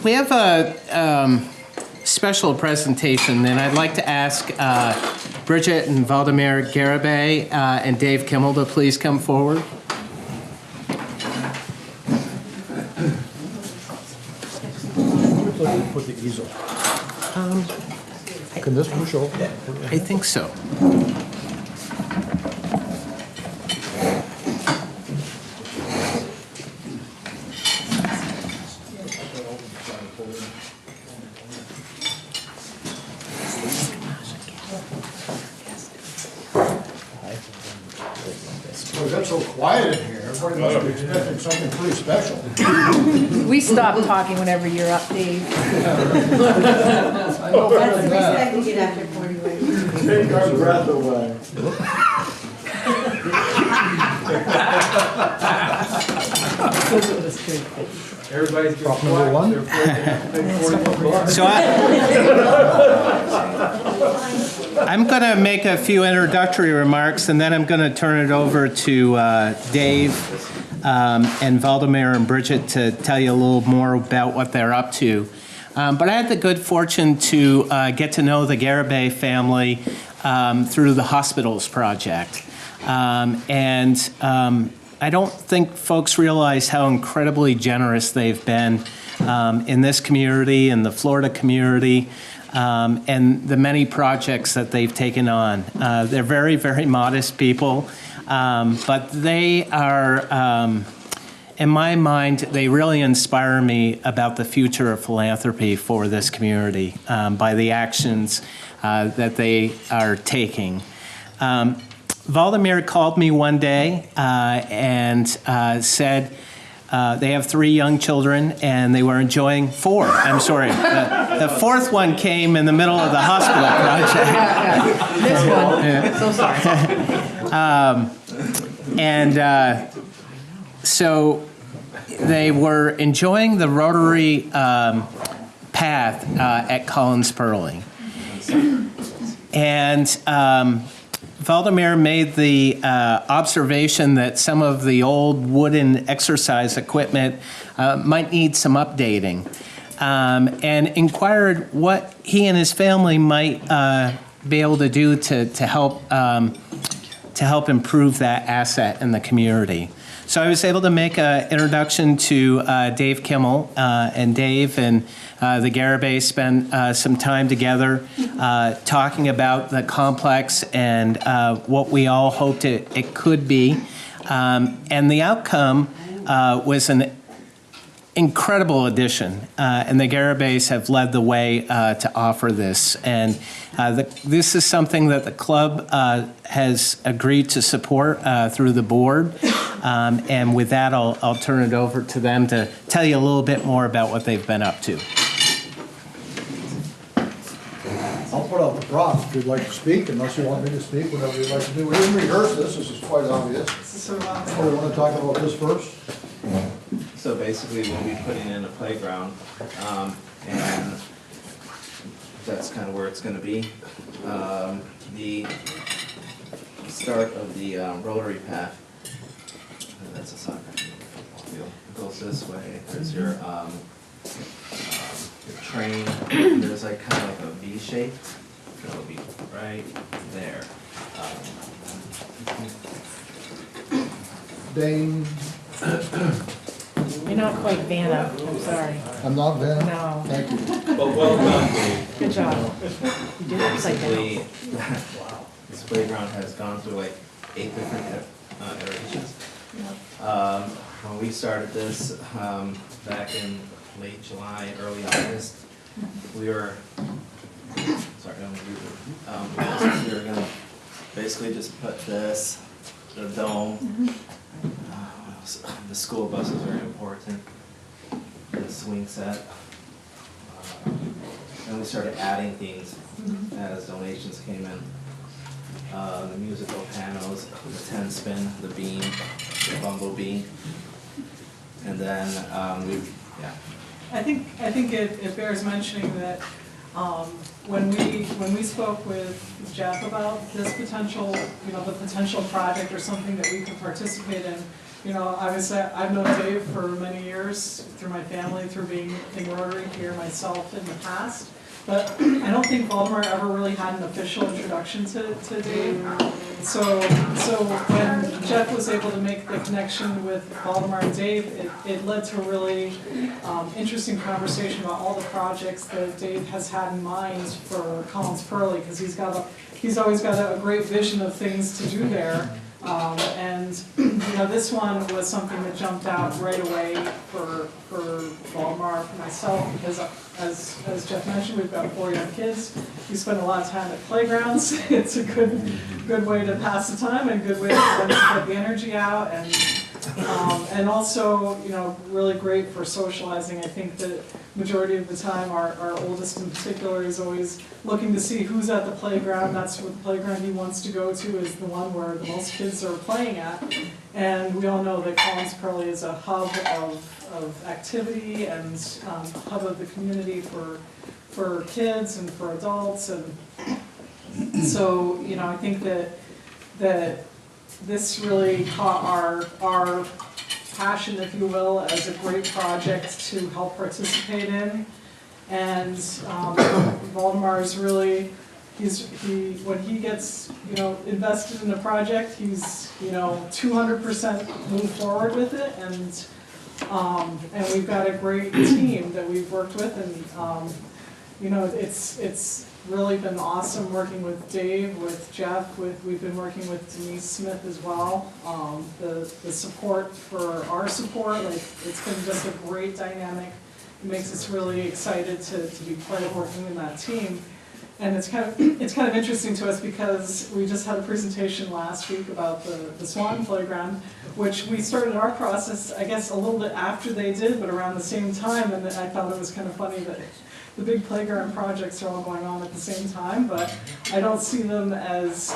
we have a special presentation, and I'd like to ask Bridget and Valdemar Garibay and Dave Kimmel to please come forward. Put the easel. Can this push over? I think so. It got so quiet in here. Everybody must be expecting something pretty special. We stop talking whenever you're up, Dave. I know better That's than the that. respect you get after 41 years. Take our breath away. Everybody's Prop number one. So I'm going to make a few introductory remarks, and then I'm going to turn it over to Dave and Valdemar and Bridget to tell you a little more about what they're up to. But I had the good fortune to get to know the Garibay family through the Hospitals Project. I don't think folks realize how incredibly generous they've been in this community, in the Florida community, and the many projects that they've taken on. They're very, very modest people, but they are, in my mind, they really inspire me about the future of philanthropy for this community by the actions that they are taking. Valdemar called me one day and said they have 3 young children and they were enjoying 4. I'm sorry. The 4th one came in the middle of the hospital project. This one. Yeah. So sorry. So they were enjoying the Rotary path at Collins Perley. And Valdemar made the observation that some of the old wooden exercise equipment might need some updating, and inquired what he and his family might be able to do to help improve that asset in the community. So I was able to make an introduction to Dave Kimmel, and Dave and the Garibay spent some time together talking about the complex and what we all hoped it could be. And the outcome was an incredible addition, and the Garibays have led the way to offer this. And this is something that the club has agreed to support through the board. And with that, I'll turn it over to them to tell you a little bit more about what they've been up to. I'll put out the prop if you'd like to speak, unless you want me to speak, whatever you'd like to do. We didn't rehearse this is quite obvious. Oh, we want to talk about this first? So basically, we'll be putting in a playground, and that's kind of where it's going to be. The start of the Rotary path, that's a soccer field, goes this way. There's your train. There's like kind of like a V shape. It'll be right there. Dane, You're not quite Vanna. I'm sorry. I'm not Ben? No. Thank you. Well done, Dave. Good job. You did it upside down. Basically, this playground has gone through like 8 different iterations. When we started this back in late July, early August, we were we were gonna basically just put this, the dome. The school bus is very important. The swing set. And we started adding things as donations came in. The musical pianos, the 10-spin, the beam, the bumblebee, and then I think it bears mentioning that when we spoke with Jeff about this potential, the potential project or something that we could participate in, you know, obviously, I've known Dave for many years through my family, through being in Rotary here myself in the past. But I don't think Valdemar ever really had an official introduction to Dave. So when Jeff was able to make the connection with Valdemar and Dave, it led to a really interesting conversation about all the projects that Dave has had in mind for Collins Perley, because he's always got a great vision of things to do there. And you know, this one was something that jumped out right away for Valdemar, for myself, because as Jeff mentioned, we've got 4 young kids. We spend a lot of time at playgrounds. It's a good way to pass the time and a good way to get the energy out, and also, you know, really great for socializing. I think that majority of the time, our oldest in particular is always looking to see who's at the playground. That's what the playground he wants to go to is the one where the most kids are playing at. And we all know that Collins Perley is a hub of activity and hub of the community for kids and for adults. And so, you know, I think that this really caught our passion, if you will, as a great project to help participate in. And Valdemar is really, when he gets, you know, invested in a project, he's, you know, 200% move forward with it. And we've got a great team that we've worked with, and you know, it's really been awesome working with Dave, with Jeff, we've been working with Denise Smith as well. The support for our support, like, it's been just a great dynamic. It makes us really excited to be part of working in that team. And it's kind of interesting to us because we just had a presentation last week about the Swan Playground, which we started our process, I guess, a little bit after they did, but around the same time. And I thought it was kind of funny that the big playground projects are all going on at the same time, but I don't see them as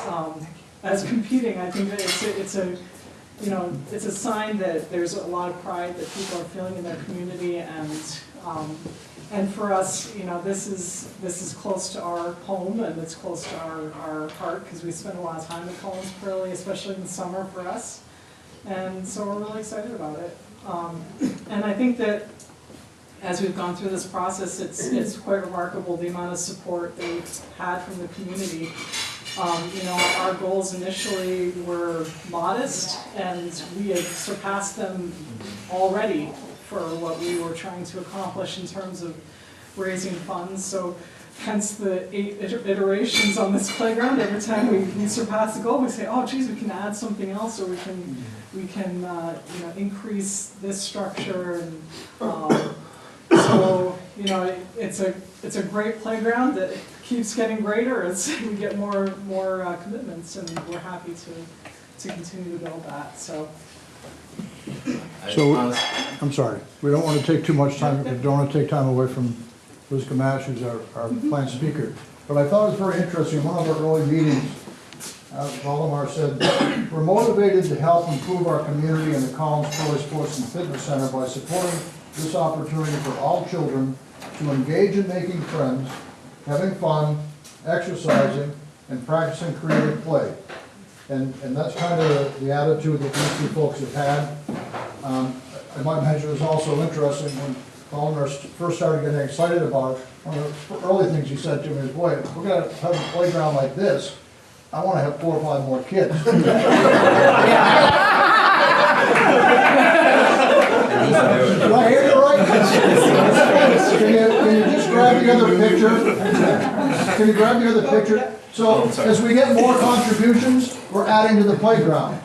competing. I think that it's a sign that there's a lot of pride that people are feeling in their community, and for us, you know, this is close to our home, and it's close to our heart, because we spend a lot of time at Collins Perley, especially in the summer for us, and so we're really excited about it. And I think that as we've gone through this process, it's quite remarkable the amount of support that we've had from the community. You know, our goals initially were modest, and we had surpassed them already for what we were trying to accomplish in terms of raising funds. So hence the 8 iterations on this playground. Every time we surpass the goal, we say, oh geez, we can add something else, or we can you know, increase this structure. And so, you know, it's a great playground that keeps getting greater as we get more commitments, and we're happy to continue to build that. So I'm sorry, we don't want to take too much time, we don't want to take time away from Liz Gamache, who's our planned speaker. But I thought it was very interesting, in one of our early meetings, Valdemar said, we're motivated to help improve our community and the Collins Perley Sports and Fitness Center by supporting this opportunity for all children to engage in making friends, having fun, exercising, and practicing creative play. And that's kind of the attitude that these two folks have had. I might mention it was also interesting when Valdemar first started getting excited about it. One of the early things he said to me is, boy, if we're going to have a playground like this, I want to have 4 or 5 more kids. Did I hear you right? Can you just grab the other picture? Can you grab the other picture? So as we get more contributions, we're adding to the playground.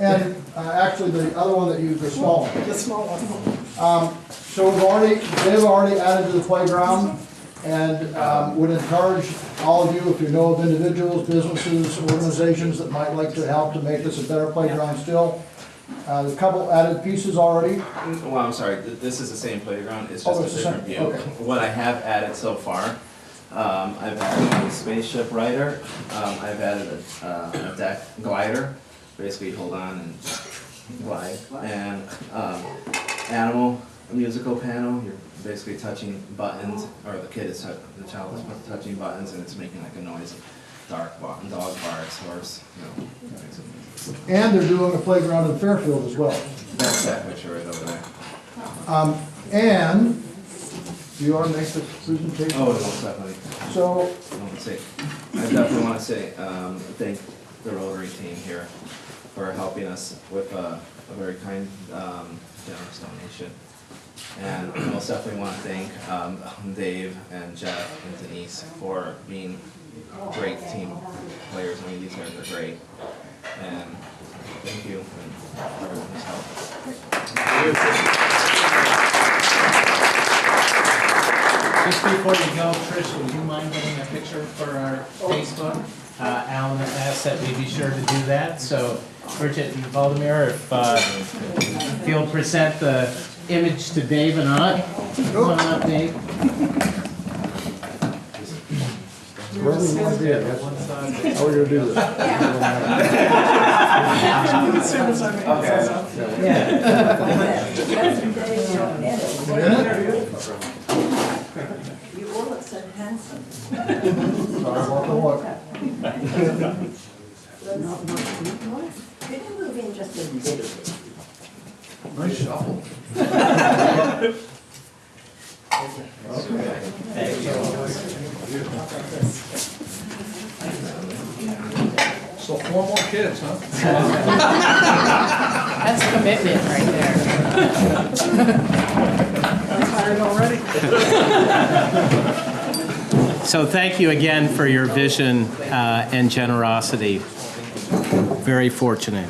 And actually, the other one that the small one. the small one. So they've already added to the playground, and would encourage all of you, if you know of individuals, businesses, organizations that might like to help to make this a better playground still. A couple added pieces already. Well, I'm sorry, this is the same playground, it's just a different view. Okay. What I have added so far, I've added a spaceship rider, I've added a deck glider, basically hold on and glide, and animal musical panel. You're basically touching buttons, or the child is touching buttons, and it's making like a noise. Dog barks, horse, you know. And they're doing a playground in Fairfield as well. That's that picture right over there. And do you want to make this presentation? Oh, most definitely. So, I definitely want to say, thank the Rotary team here for helping us with a very kind, generous donation. And I most definitely want to thank Dave and Jeff and Denise for being great team players. I mean, these guys are great. And thank you for everyone's help. Just before you go, Trish, would you mind getting a picture for our Facebook? Alan asked that we be sure to do that, so Bridget and Valdemir, if you'll present the image to Dave and I. Come on up, Dave. wherever you want to be, I guess. How are we going to do this? As soon as I make this up. You all look so handsome. Sorry about the look. Could you move in just a little bit? Nice shuffle. So 4 more kids, huh? That's commitment right there. I'm tired already. So thank you again for your vision and generosity. Very fortunate.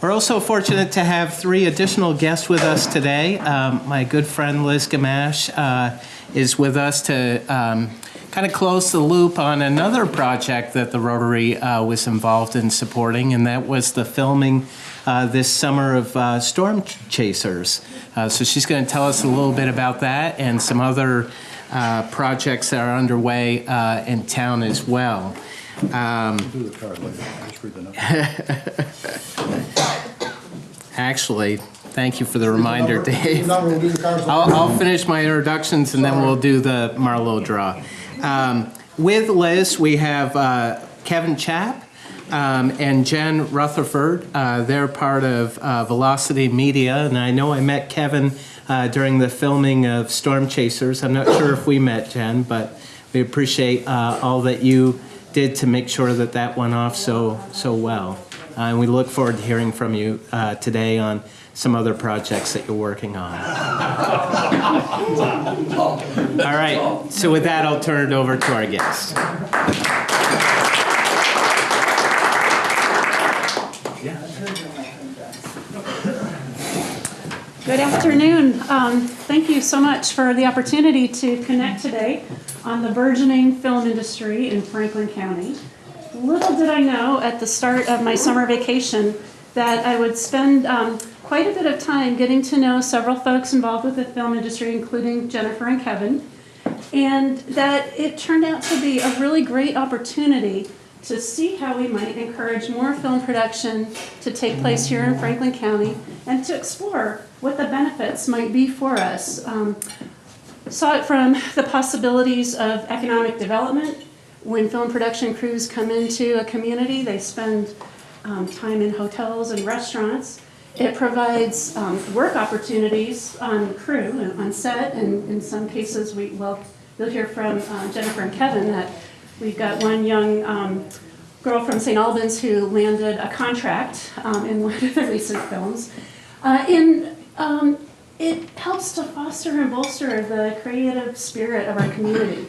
We're also fortunate to have 3 additional guests with us today. My good friend Liz Gamache is with us to kind of close the loop on another project that the Rotary was involved in supporting, and that was the filming this summer of Storm Chasers. So she's going to tell us a little bit about that and some other projects that are underway in town as well. Do the card later. Just read the number. Actually, thank you for the reminder, Dave. We'll do the cards later. I'll finish my introductions and then we'll do the Marlowe draw. With Liz, we have Kevin Chapp and Jen Rutherford. They're part of Velocity Media, and I know I met Kevin during the filming of Storm Chasers. I'm not sure if we met Jen, but we appreciate all that you did to make sure that that went off so well. And we look forward to hearing from you today on some other projects that you're working on. All right, so with that, I'll turn it over to our guest. Good afternoon. Thank you so much for the opportunity to connect today on the burgeoning film industry in Franklin County. Little did I know at the start of my summer vacation that I would spend quite a bit of time getting to know several folks involved with the film industry, including Jennifer and Kevin, and that it turned out to be a really great opportunity to see how we might encourage more film production to take place here in Franklin County and to explore what the benefits might be for us. Saw it from the possibilities of economic development. When film production crews come into a community, they spend time in hotels and restaurants. It provides work opportunities on crew and on set, and in some cases, you'll hear from Jennifer and Kevin that we've got one young girl from St. Albans who landed a contract in one of the recent films. It helps to foster and bolster the creative spirit of our community.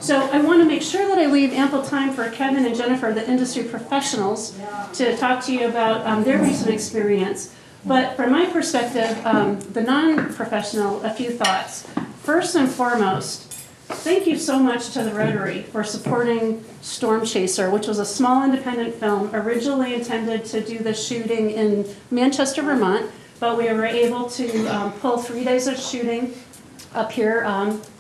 So I want to make sure that I leave ample time for Kevin and Jennifer, the industry professionals, to talk to you about their recent experience. But from my perspective, the non-professional, a few thoughts. First and foremost, thank you so much to the Rotary for supporting Storm Chaser, which was a small independent film originally intended to do the shooting in Manchester, Vermont, but we were able to pull 3 days of shooting up here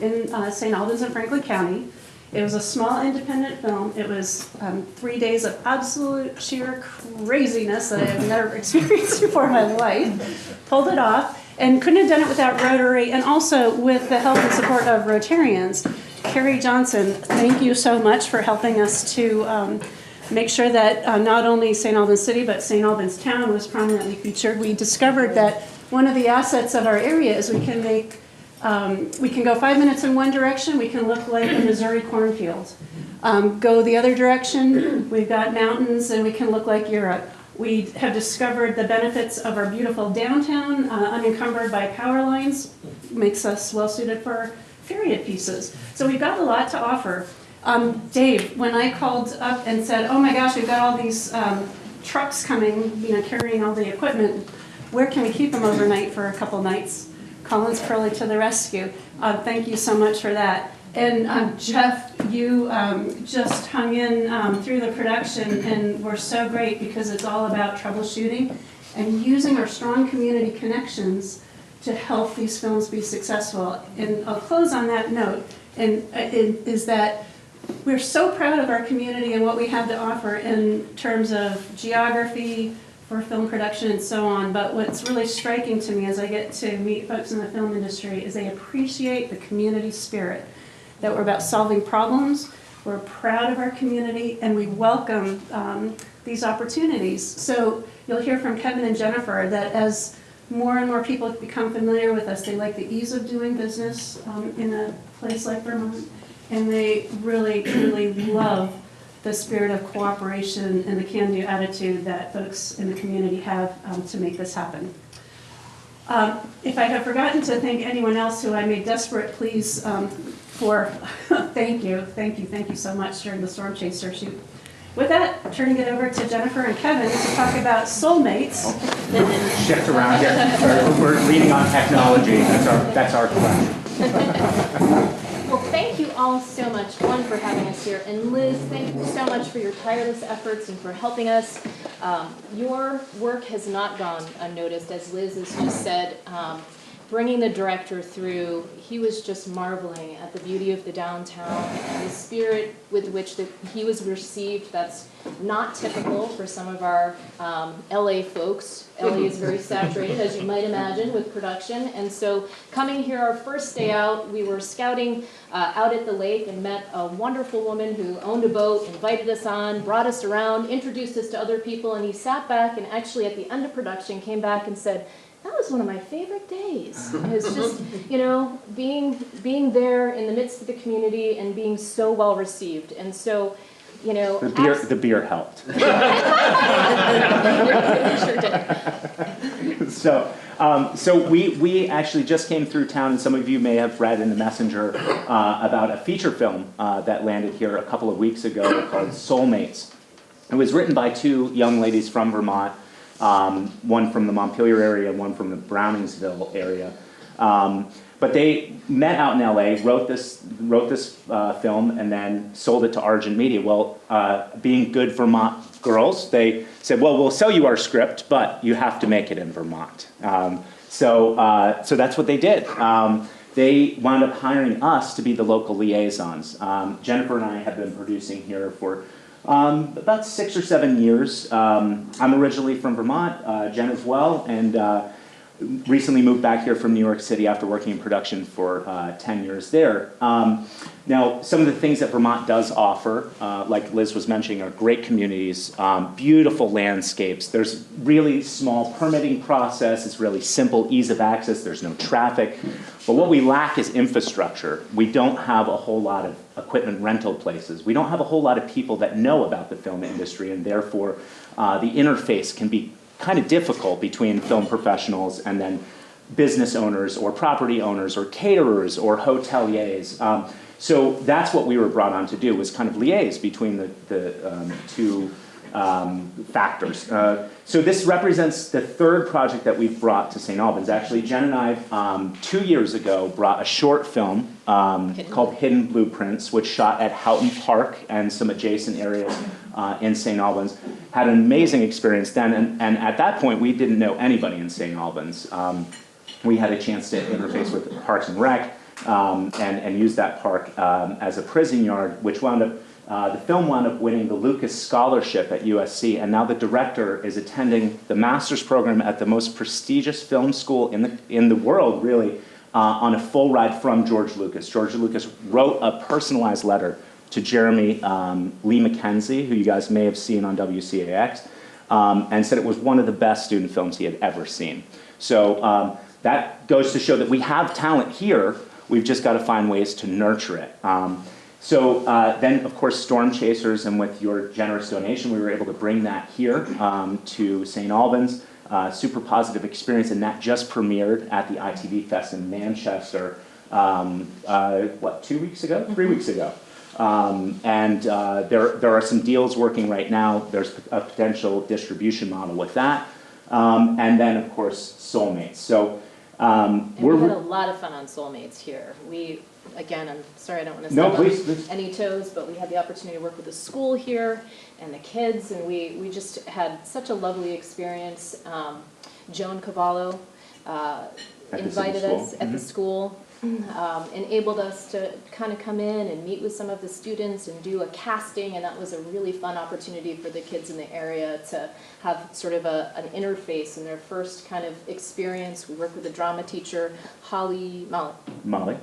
in St. Albans and Franklin County. It was a small independent film. It was 3 days of absolute sheer craziness that I have never experienced before in my life. Pulled it off and couldn't have done it without Rotary and also with the help and support of Rotarians. Carrie Johnson, thank you so much for helping us to make sure that not only St. Albans City, but St. Albans Town was prominently featured. We discovered that one of the assets of our area is we can go 5 minutes in one direction, we can look like a Missouri cornfield. Go the other direction, we've got mountains, and we can look like Europe. We have discovered the benefits of our beautiful downtown, unencumbered by power lines, makes us well suited for period pieces. So we've got a lot to offer. Dave, when I called up and said, oh my gosh, we've got all these trucks coming, carrying all the equipment, where can we keep them overnight for a couple nights? Collins Perley to the rescue. Thank you so much for that. And Jeff, you just hung in through the production and were so great because it's all about troubleshooting and using our strong community connections to help these films be successful. And I'll close on that note, is that we're so proud of our community and what we have to offer in terms of geography, for film production and so on, but what's really striking to me as I get to meet folks in the film industry is they appreciate the community spirit, that we're about solving problems, we're proud of our community, and we welcome these opportunities. So you'll hear from Kevin and Jennifer that as more and more people become familiar with us, they like the ease of doing business in a place like Vermont, and they really, really love the spirit of cooperation and the can-do attitude that folks in the community have to make this happen. If I have forgotten to thank anyone else who I made desperate pleas for, thank you so much during the Storm Chaser shoot. With that, turning it over to Jennifer and Kevin to talk about soulmates. Shift around here. We're leaning on technology. That's our question. Well, thank you all so much, one, for having us here, and Liz, thank you so much for your tireless efforts and for helping us. Your work has not gone unnoticed, as Liz has just said. Bringing the director through, he was just marveling at the beauty of the downtown and the spirit with which he was received. That's not typical for some of our LA folks. LA is very saturated, as you might imagine, with production. And so coming here our first day out, we were scouting out at the lake and met a wonderful woman who owned a boat, invited us on, brought us around, introduced us to other people, and he sat back and actually at the end of production came back and said, that was one of my favorite days. It's just, being there in the midst of the community and being so well received. And so, the beer helped. Sure did. So we actually just came through town, and some of you may have read in the Messenger about a feature film that landed here a couple of weeks ago called Soulmates. It was written by two young ladies from Vermont. One from the Montpelier area and one from the Browningsville area. But they met out in LA, wrote this film, and then sold it to Argent Media. Well, being good Vermont girls, they said, well, we'll sell you our script, but you have to make it in Vermont. So that's what they did. They wound up hiring us to be the local liaisons. Jennifer and I have been producing here for about 6 or 7 years. I'm originally from Vermont, Jen as well, and recently moved back here from New York City after working in production for 10 years there. Now, some of the things that Vermont does offer, like Liz was mentioning, are great communities, beautiful landscapes. There's really small permitting process. It's really simple, ease of access. There's no traffic. But what we lack is infrastructure. We don't have a whole lot of equipment rental places. We don't have a whole lot of people that know about the film industry, and therefore the interface can be kind of difficult between film professionals and then business owners or property owners or caterers or hoteliers. So that's what we were brought on to do, was kind of liaise between the two factors. So this represents the third project that we've brought to St. Albans. Actually, Jen and I, 2 years ago, brought a short film called Hidden Blueprints, which shot at Houghton Park and some adjacent areas in St. Albans. Had an amazing experience then, and at that point, we didn't know anybody in St. Albans. We had a chance to interface with Parks and Rec and use that park as a prison yard, which wound up the film wound up winning the Lucas Scholarship at USC, and now the director is attending the master's program at the most prestigious film school in the world, really, on a full ride from George Lucas. George Lucas wrote a personalized letter to Jeremy Lee McKenzie, who you guys may have seen on WCAX, and said it was one of the best student films he had ever seen. So that goes to show that we have talent here, we've just got to find ways to nurture it. So then, of course, Storm Chasers, and with your generous donation, we were able to bring that here to St. Albans. Super positive experience, and that just premiered at the ITV Fest in Manchester, 2 weeks ago? 3 weeks ago. And there are some deals working right now. There's a potential distribution model with that. And then, of course, Soulmates. So And we had a lot of fun on Soulmates here. Again, I'm sorry I don't want to step on any toes, but we had the opportunity to work with the school here and the kids, and we just had such a lovely experience. Joan Cavallo invited us at the school, enabled us to kind of come in and meet with some of the students and do a casting, and that was a really fun opportunity for the kids in the area to have sort of an interface in their first kind of experience. We worked with a drama teacher, Molly.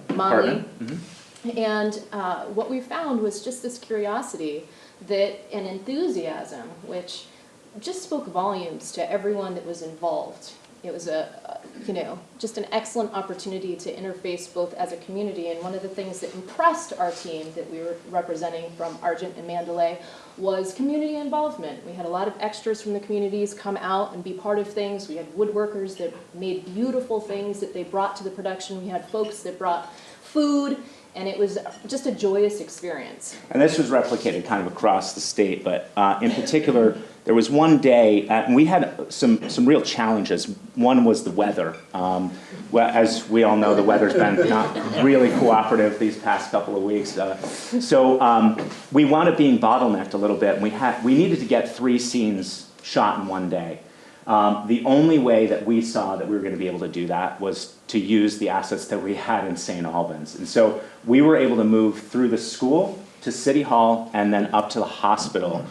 And what we found was just this curiosity and enthusiasm, which just spoke volumes to everyone that was involved. It was just an excellent opportunity to interface both as a community, and one of the things that impressed our team that we were representing from Argent and Mandalay was community involvement. We had a lot of extras from the communities come out and be part of things. We had woodworkers that made beautiful things that they brought to the production. We had folks that brought food, and it was just a joyous experience. And this was replicated kind of across the state, but in particular, there was one day, and we had some real challenges. One was the weather. Well, as we all know, the weather's been not really cooperative these past couple of weeks. So we wound up being bottlenecked a little bit, and we needed to get 3 scenes shot in one day. The only way that we saw that we were going to be able to do that was to use the assets that we had in St. Albans. And so we were able to move through the school to City Hall and then up to the hospital,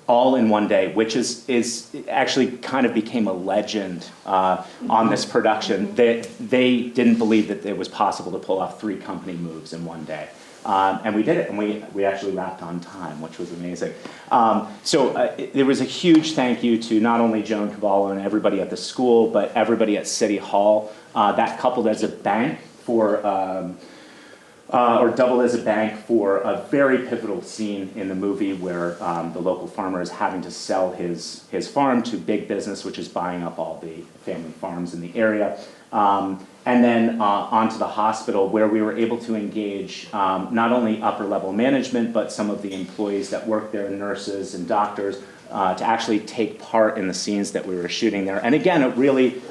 all in one day, which is actually kind of became a legend on this production. They didn't believe that it was possible to pull off 3 company moves in one day. And we did it, and we actually wrapped on time, which was amazing. There was a huge thank you to not only Joan Cavallo and everybody at the school, but everybody at City Hall. That coupled as a bank or doubled as a bank for a very pivotal scene in the movie where the local farmer is having to sell his farm to big business, which is buying up all the family farms in the area. And then onto the hospital, where we were able to engage not only upper level management, but some of the employees that work there, nurses and doctors, to actually take part in the scenes that we were shooting there. And again, a really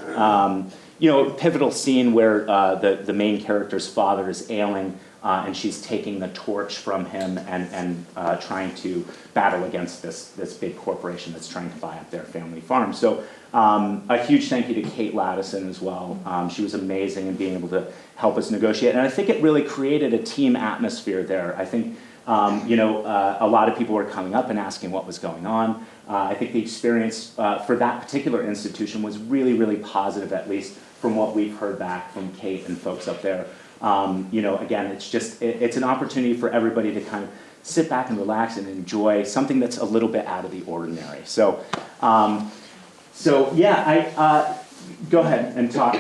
pivotal scene where the main character's father is ailing, and she's taking the torch from him and trying to battle against this big corporation that's trying to buy up their family farm. So a huge thank you to Kate Laddison as well. She was amazing in being able to help us negotiate. And I think it really created a team atmosphere there. I think a lot of people were coming up and asking what was going on. I think the experience for that particular institution was really, really positive, at least from what we've heard back from Kate and folks up there. Again, it's an opportunity for everybody to kind of sit back and relax and enjoy something that's a little bit out of the ordinary. So go ahead and talk.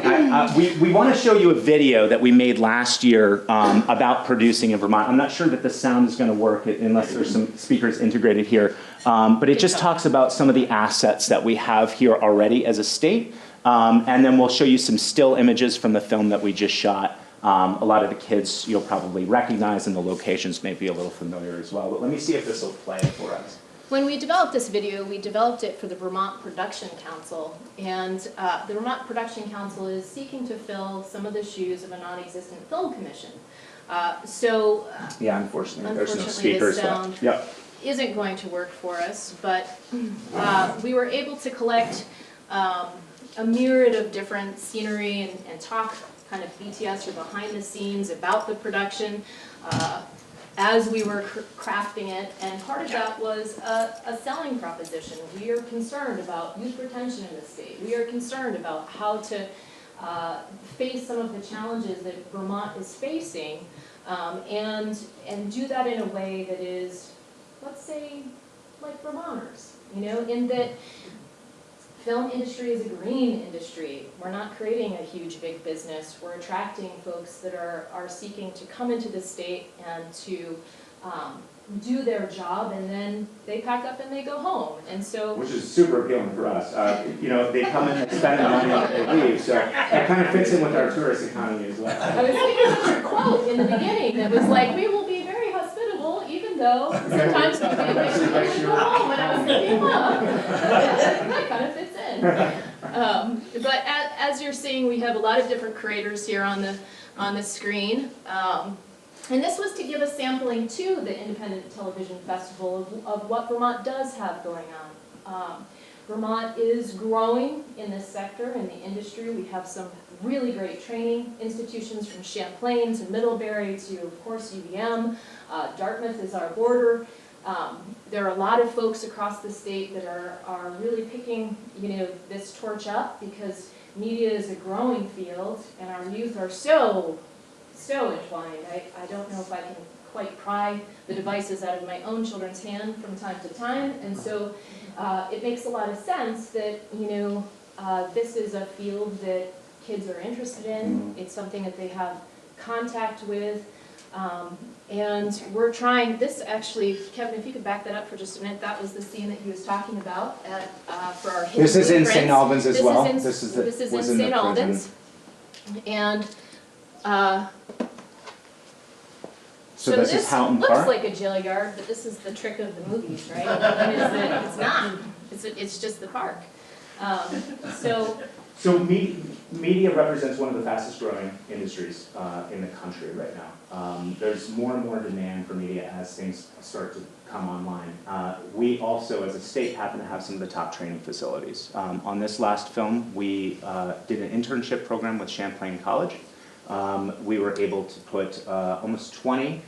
We want to show you a video that we made last year about producing in Vermont. I'm not sure that the sound is going to work unless there's some speakers integrated here, but it just talks about some of the assets that we have here already as a state, and then we'll show you some still images from the film that we just shot. A lot of the kids you'll probably recognize, and the locations may be a little familiar as well, but let me see if this will play for us. When we developed this video, we developed it for the Vermont Production Council, and the Vermont Production Council is seeking to fill some of the shoes of a non-existent film commission. Unfortunately there's no speakers. The sound isn't going to work for us, but we were able to collect a myriad of different scenery and talk kind of BTS or behind the scenes about the production as we were crafting it, and part of that was a selling proposition. We are concerned about youth retention in the state. We are concerned about how to face some of the challenges that Vermont is facing and do that in a way that is, let's say, like Vermonters, in that film industry is a green industry. We're not creating a huge, big business. We're attracting folks that are seeking to come into the state and to do their job, and then they pack up and they go home. And so, which is super appealing for us. They come in and spend the money and they leave, so that kind of fits in with our tourist economy as well. I was thinking of your quote in the beginning that was like, "We will be very hospitable, even though sometimes we go home." And I was thinking, well, that kind of fits in. But as you're seeing, we have a lot of different creators here on the screen. And this was to give a sampling to the Independent Television Festival of what Vermont does have going on. Vermont is growing in this sector, in the industry. We have some really great training institutions from Champlain to Middlebury to, of course, UVM. Dartmouth is our border. There are a lot of folks across the state that are really picking, this torch up, because media is a growing field, and our youth are so entwined. I don't know if I can quite pry the devices out of my own children's hand from time to time, and so it makes a lot of sense that this is a field that kids are interested in. It's something that they have contact with, and we're trying. This actually, Kevin, if you could back that up for just a minute, that was the scene that he was talking about for our hidden This is in blueprints. St. Albans as well. This is in St. Albans, and. So this is Houghton looks Park? like a jail yard, but this is the trick of the movies, right? Is that it's not. It's just the park. So media represents one of the fastest growing industries in the country right now. There's more and more demand for media as things start to come online. We also, as a state, happen to have some of the top training facilities. On this last film, we did an internship program with Champlain College. We were able to put almost 20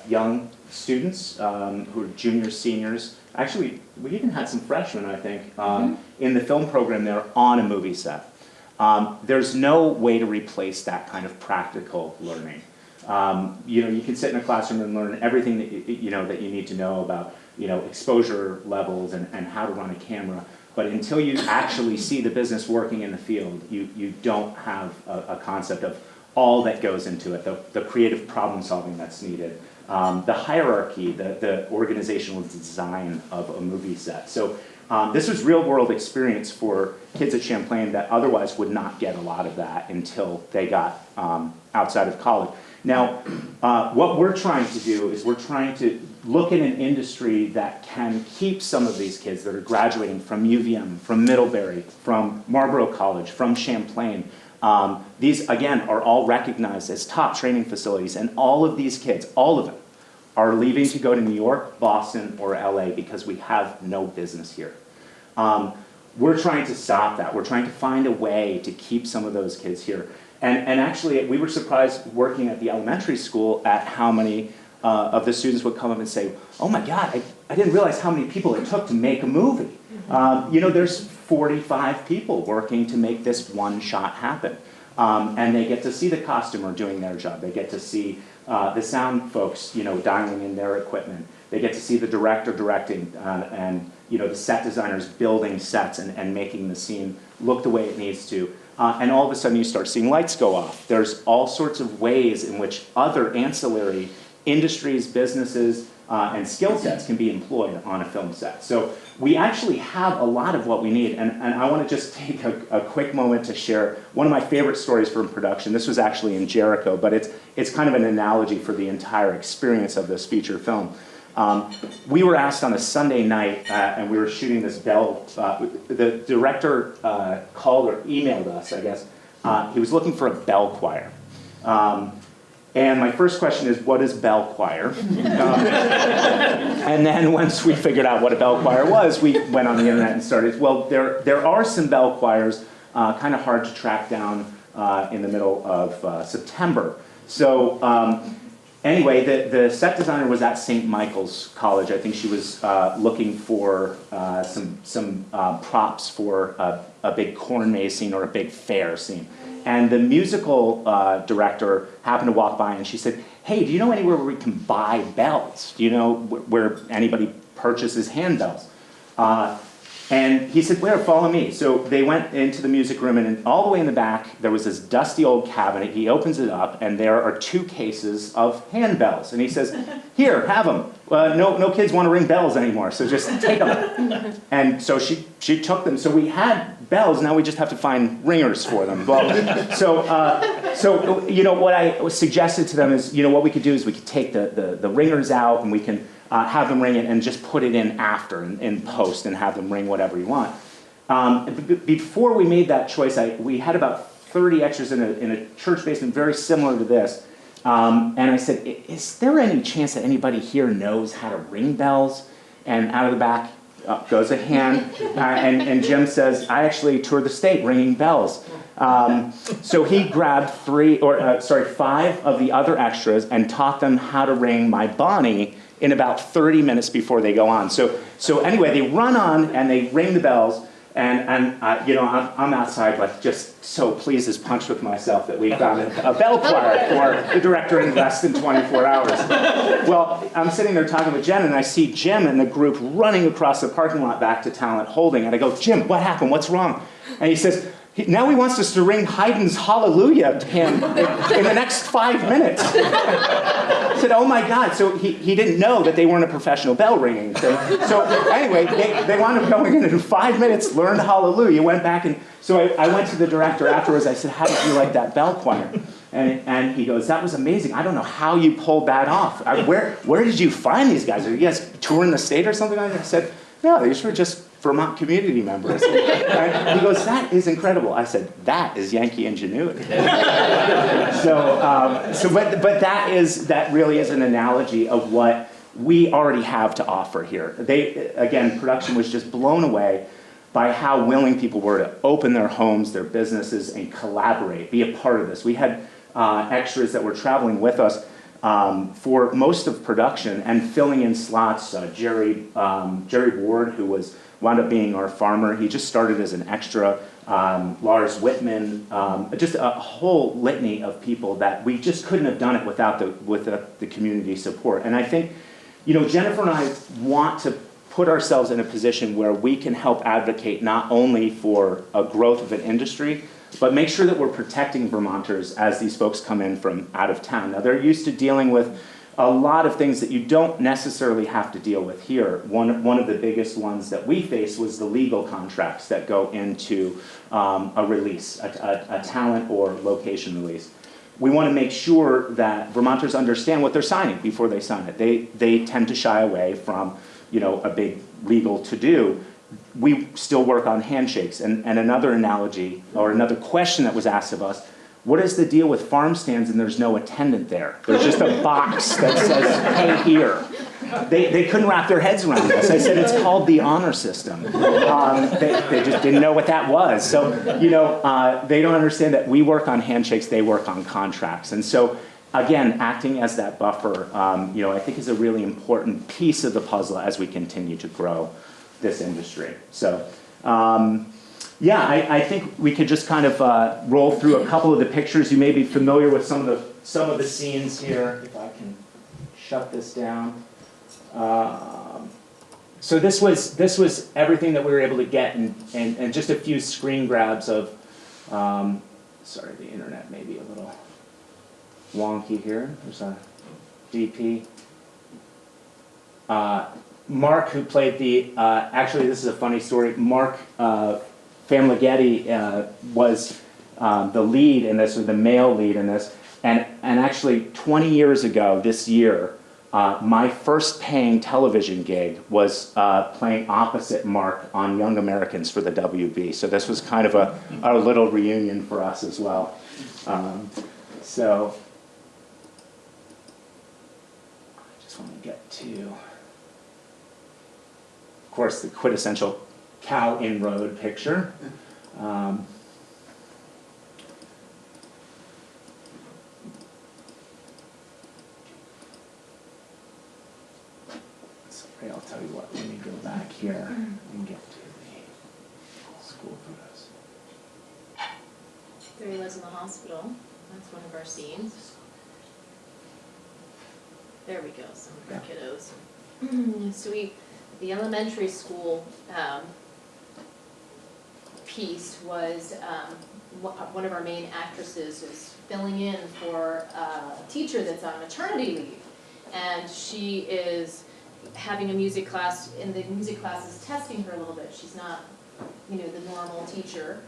young students who are juniors, seniors. Actually, we even had some freshmen, I think, in the film program there on a movie set. There's no way to replace that kind of practical learning. You can sit in a classroom and learn everything that that you need to know about exposure levels and how to run a camera. But until you actually see the business working in the field, you don't have a concept of all that goes into it, the creative problem solving that's needed, the hierarchy, the organizational design of a movie set. So this was real world experience for kids at Champlain that otherwise would not get a lot of that until they got outside of college. Now, what we're trying to do is we're trying to look at an industry that can keep some of these kids that are graduating from UVM, from Middlebury, from Marlborough College, from Champlain. These, again, are all recognized as top training facilities, and all of these kids, all of them, are leaving to go to New York, Boston, or LA because we have no business here. We're trying to stop that. We're trying to find a way to keep some of those kids here. And actually, we were surprised working at the elementary school at how many of the students would come up and say, "Oh my God, I didn't realize how many people it took to make a movie." There's 45 people working to make this one shot happen. And they get to see the costumer doing their job. They get to see the sound folks, dialing in their equipment. They get to see the director directing and the set designers building sets and making the scene look the way it needs to. And all of a sudden you start seeing lights go off. There's all sorts of ways in which other ancillary industries, businesses, and skill sets can be employed on a film set. So we actually have a lot of what we need. And I want to just take a quick moment to share one of my favorite stories from production. This was actually in Jericho, but it's kind of an analogy for the entire experience of this feature film. We were asked on a Sunday night, and we were shooting this bell. The director called or emailed us, I guess. He was looking for a bell choir. And my first question is, what is bell choir? And then once we figured out what a bell choir was, we went on the internet and started. Well, there are some bell choirs, kind of hard to track down in the middle of September. So Anyway, the set designer was at St. Michael's College. I think she was looking for some props for a big corn maze scene or a big fair scene. And the musical director happened to walk by and she said, hey, do you know anywhere where we can buy bells? Do you know where anybody purchases handbells? And he said, where, follow me. So they went into the music room, and all the way in the back, there was this dusty old cabinet. He opens it up, and there are 2 cases of handbells. And he says, here, have them. No kids want to ring bells anymore, so just take them. And so she took them. So we had bells, now we just have to find ringers for them. Well, so you know, what I suggested to them is, you know, what we could do is we could take the ringers out, and we can have them ring it and just put it in after, in post, and have them ring whatever you want. Before we made that choice, we had about 30 extras in a church basement very similar to this. And I said, is there any chance that anybody here knows how to ring bells? And out of the back goes a hand, and Jim says, I actually toured the state ringing bells. So he grabbed 5 of the other extras and taught them how to ring My Bonnie in about 30 minutes before they go on. So anyway, they run on and they ring the bells, and you know, I'm outside like just so pleased as punch with myself that we've got a bell choir for the director in less than 24 hours. Well, I'm sitting there talking with Jen, and I see Jim and the group running across the parking lot back to Talent Holding, and I go, Jim, what happened? What's wrong? And he says, now he wants us to ring Haydn's Hallelujah hymn in the next 5 minutes. I said, oh my God. So he didn't know that they weren't a professional bell ringing. So anyway, they wound up going in 5 minutes, learned Hallelujah, went back, and so I went to the director afterwards. I said, how did you like that bell choir? And he goes, that was amazing. I don't know how you pulled that off. Where did you find these guys? Are you guys touring the state or something like that? I said, no, these were just Vermont community members. And he goes, that is incredible. I said, that is Yankee ingenuity. But that really is an analogy of what we already have to offer here. Again, production was just blown away by how willing people were to open their homes, their businesses, and collaborate, be a part of this. We had extras that were traveling with us for most of production and filling in slots. Jerry Ward, who wound up being our farmer, he just started as an extra. Lars Whitman, just a whole litany of people that we just couldn't have done it without the community support. And I think, you know, Jennifer and I want to put ourselves in a position where we can help advocate not only for a growth of an industry, but make sure that we're protecting Vermonters as these folks come in from out of town. Now, they're used to dealing with a lot of things that you don't necessarily have to deal with here. One of the biggest ones that we faced was the legal contracts that go into a release, a talent or location release. We want to make sure that Vermonters understand what they're signing before they sign it. They tend to shy away from, you know, a big legal to-do. We still work on handshakes. And another analogy, or another question that was asked of us, what is the deal with farm stands and there's no attendant there? There's just a box that says, hey, here. They couldn't wrap their heads around this. I said, it's called the honor system. They just didn't know what that was. So, you know, they don't understand that we work on handshakes, they work on contracts. And so, again, acting as that buffer, you know, I think is a really important piece of the puzzle as we continue to grow this industry. So, yeah, I think we could just kind of roll through a couple of the pictures. You may be familiar with some of the scenes here. If I can shut this down. So this was everything that we were able to get, and just a few screen grabs of. Sorry, the internet may be a little wonky here. There's a DP. Mark, who played the. Actually, this is a funny story. Mark. Famlighetti was the lead in this, or the male lead in this, and actually 20 years ago this year, my first paying television gig was playing opposite Mark on Young Americans for the WB, so this was kind of a little reunion for us as well. So, I just want to get to, of course, the quintessential cow inroad picture. Okay, I'll tell you what, let me go back here and get to the school photos. There he was in the hospital. That's one of our scenes. There we go, some of our kiddos. So the elementary school piece was one of our main actresses is filling in for a teacher that's on maternity leave. And she is having a music class, and the music class is testing her a little bit. She's not, the normal teacher.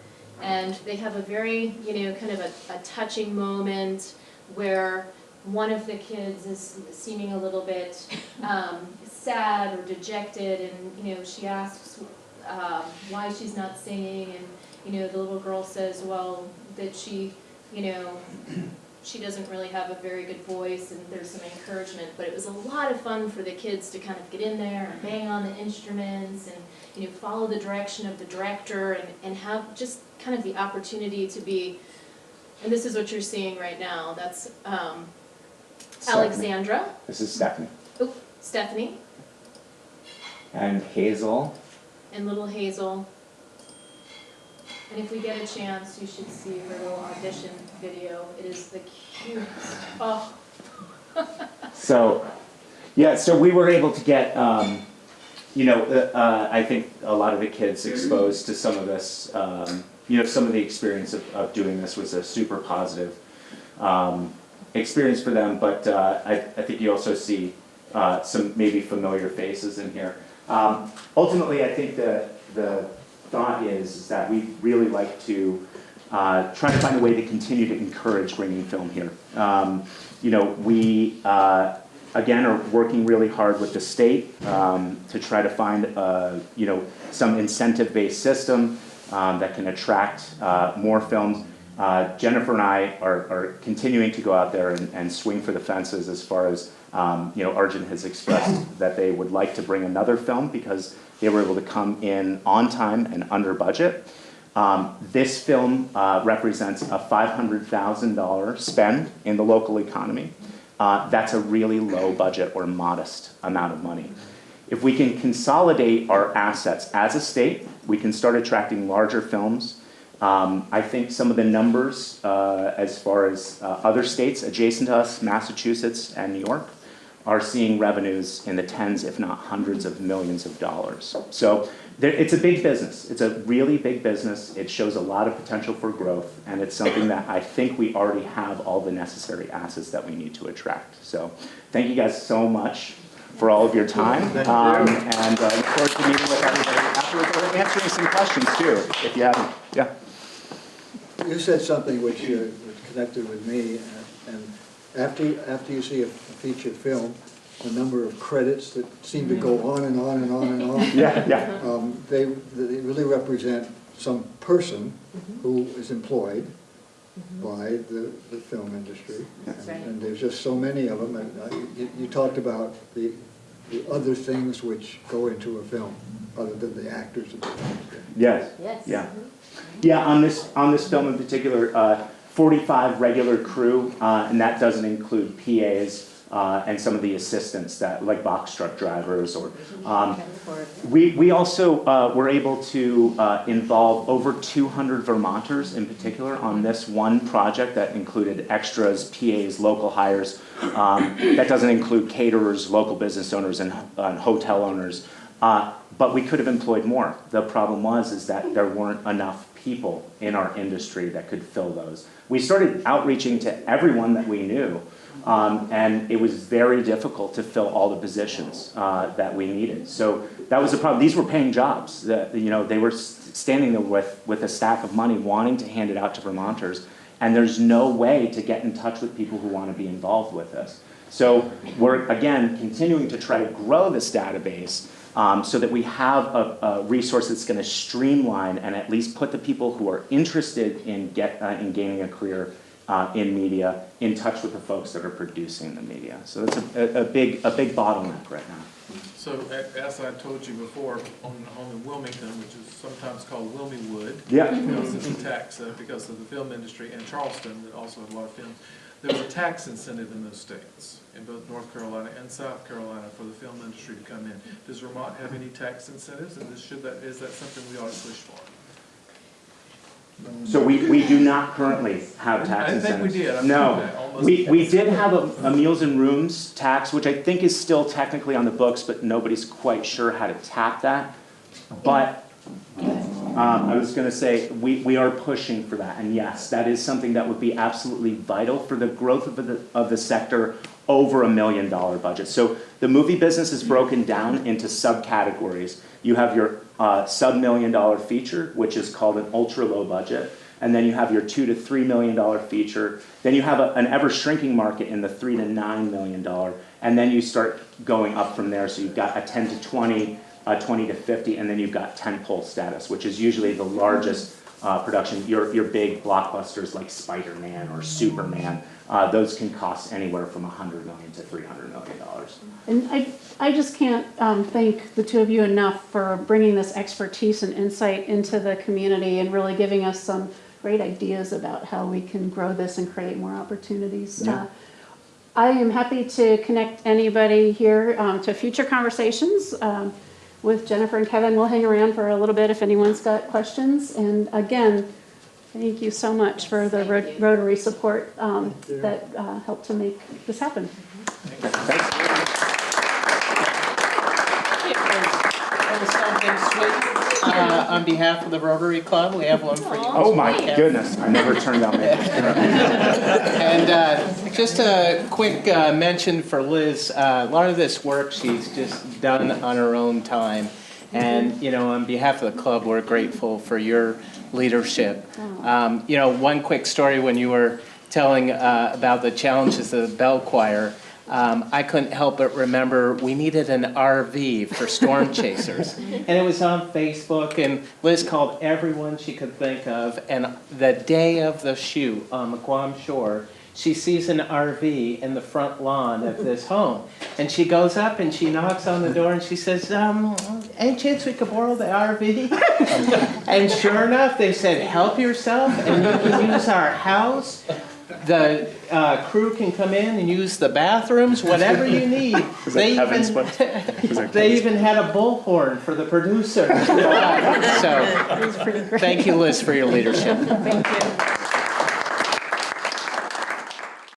And they have a very, kind of a touching moment where one of the kids is seeming a little bit sad or dejected, and, she asks why she's not singing, and, the little girl says, well, that she, she doesn't really have a very good voice, and there's some encouragement, but it was a lot of fun for the kids to kind of get in there and bang on the instruments and follow the direction of the director and have just kind of the opportunity to be, and this is what you're seeing right now, that's Alexandra. This is Stephanie. Oh, Stephanie. And Hazel. And little Hazel. And if we get a chance, you should see her little audition video. It is the cutest. Oh. So we were able to get, I think a lot of the kids exposed to some of this, some of the experience of doing this was a super positive experience for them, but I think you also see some maybe familiar faces in here. Ultimately, I think the thought is that we really like to try to find a way to continue to encourage bringing film here. We again are working really hard with the state to try to find some incentive-based system that can attract more films. Jennifer and I are continuing to go out there and swing for the fences as far as Arjun has expressed that they would like to bring another film because they were able to come in on time and under budget. This film represents a $500,000 spend in the local economy. That's a really low budget or modest amount of money. If we can consolidate our assets as a state, we can start attracting larger films. I think some of the numbers as far as other states adjacent to us, Massachusetts and New York, are seeing revenues in the tens, if not hundreds of millions of dollars. So it's a big business. It's a really big business. It shows a lot of potential for growth, and it's something that I think we already have all the necessary assets that we need to attract. So thank you guys so much for all of your time. And look forward to meeting with everybody afterwards or answering some questions too, if you haven't. Yeah. You said something which connected with me, and after you see a feature film, the number of credits that seem to go on and on and on and on. They really represent some person who is employed by the film industry. And there's just so many of them. And you talked about the other things which go into a film, other than the actors. Yes. Yeah. Yeah. On this film in particular, 45 regular crew, and that doesn't include PAs. And some of the assistants that, like box truck drivers, or we also were able to involve over 200 Vermonters in particular on this one project that included extras, PAs, local hires. That doesn't include caterers, local business owners, and hotel owners. But we could have employed more. The problem is that there weren't enough people in our industry that could fill those. We started outreaching to everyone that we knew. And it was very difficult to fill all the positions that we needed. So that was a problem. These were paying jobs. They were standing there with a stack of money wanting to hand it out to Vermonters. And there's no way to get in touch with people who want to be involved with this. So we're, again, continuing to try to grow this database so that we have a resource that's going to streamline and at least put the people who are interested in gaining a career in media, in touch with the folks that are producing the media. So it's a big bottleneck right now. So as I told you before, on Wilmington, which is sometimes called Wilmywood, yeah, because of the tax, because of the film industry, and Charleston that also has a lot of film. there's a tax incentive in those states, in both North Carolina and South Carolina, for the film industry to come in. Does Vermont have any tax incentives, and is that something we ought to push for? So we do not currently have tax I didn't think we incentives. did. No, we did have a meals and rooms tax, which I think is still technically on the books, but nobody's quite sure how to tap that. But I was going to say, we are pushing for that, and yes, that is something that would be absolutely vital for the growth of the sector over $1 million budget. So the movie business is broken down into subcategories. You have your sub-$1 million feature, which is called an ultra-low budget, and then you have your $2 to $3 million feature. Then you have an ever-shrinking market in the $3 to $9 million, and then you start going up from there. So you've got a 10 to 20, 20 to 50, and then you've got tentpole status, which is usually the largest production. Your big blockbusters like Spider-Man or Superman, those can cost anywhere from $100 million to $300 million. And I just can't thank the two of you enough for bringing this expertise and insight into the community and really giving us some great ideas about how we can grow this and create more opportunities. Yeah. I am happy to connect anybody here to future conversations with Jennifer and Kevin. We'll hang around for a little bit if anyone's got questions. And again, thank you so much for the Rotary support that helped to make this happen. Something sweet on behalf of the Rotary Club. We have one for you. Oh my goodness, I never turned down that. And just a quick mention for Liz. A lot of this work she's just done on her own time. And, you know, on behalf of the club, we're grateful for your leadership. You know, one quick story when you were telling about the challenges of the bell choir. I couldn't help but remember we needed an RV for storm chasers. And it was on Facebook, and Liz called everyone she could think of, and the day of the shoot on the Guam shore, she sees an RV in the front lawn of this home. And she goes up and she knocks on the door and she says, any chance we could borrow the RV? And sure enough, they said, help yourself, and you can use our house. The crew can come in and use the bathrooms, whatever you need. They even had a bullhorn for the producer. So, thank you, Liz, for your leadership. Thank you.